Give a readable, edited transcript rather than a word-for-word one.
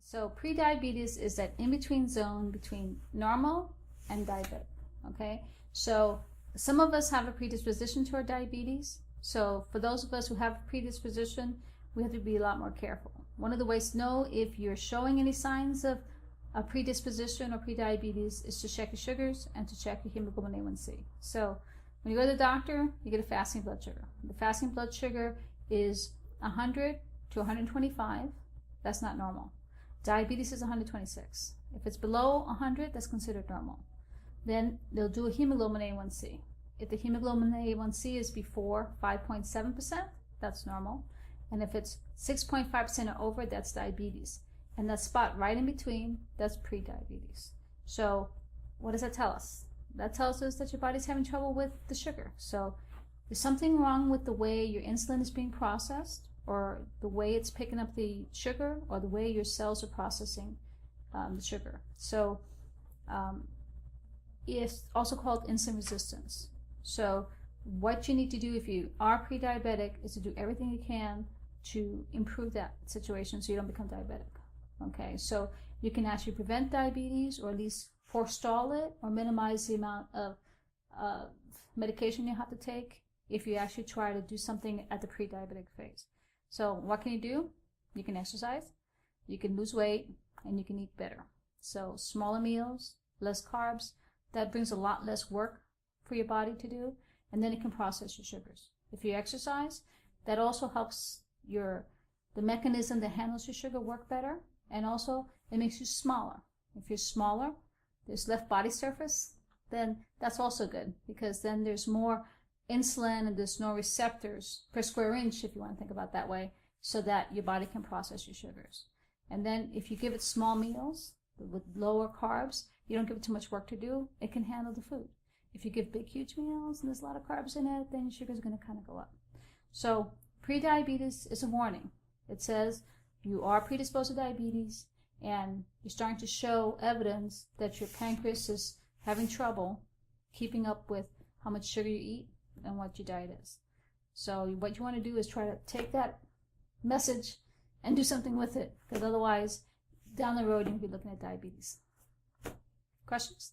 So prediabetes is that in-between zone between normal and diabetic, okay? So some of us have a predisposition to our diabetes. So for those of us who have a predisposition, we have to be a lot more careful. One of the ways to know if you're showing any signs of a predisposition or prediabetes is to check your sugars and to check your hemoglobin A1C. So when you go to the doctor, you get a fasting blood sugar. The fasting blood sugar is 100 to 125. That's not normal. Diabetes is 126. If it's below 100, that's considered normal. Then they'll do a hemoglobin A1C. If the hemoglobin A1C is before 5.7%, that's normal. And if it's 6.5% or over, that's diabetes. And that spot right in between, that's prediabetes. So what does that tell us? That tells us that your body's having trouble with the sugar. So there's something wrong with the way your insulin is being processed, or the way it's picking up the sugar, or the way your cells are processing the sugar. So it's also called insulin resistance. So what you need to do if you are pre-diabetic is to do everything you can to improve that situation so you don't become diabetic. Okay, so you can actually prevent diabetes, or at least forestall it, or minimize the amount of medication you have to take if you actually try to do something at the pre-diabetic phase. So what can you do? You can exercise, you can lose weight, and you can eat better. So smaller meals, less carbs, that brings a lot less work for your body to do, and then it can process your sugars. If you exercise, that also helps the mechanism that handles your sugar work better, and also it makes you smaller. If you're smaller, there's less body surface, then that's also good, because then there's more insulin and there's no receptors per square inch, if you want to think about it that way, so that your body can process your sugars. And then if you give it small meals with lower carbs, you don't give it too much work to do, it can handle the food. If you give big, huge meals and there's a lot of carbs in it, then your sugar is going to kind of go up. So prediabetes is a warning. It says you are predisposed to diabetes, and you're starting to show evidence that your pancreas is having trouble keeping up with how much sugar you eat and what your diet is. So what you want to do is try to take that message and do something with it, because otherwise down the road you'll be looking at diabetes. Questions?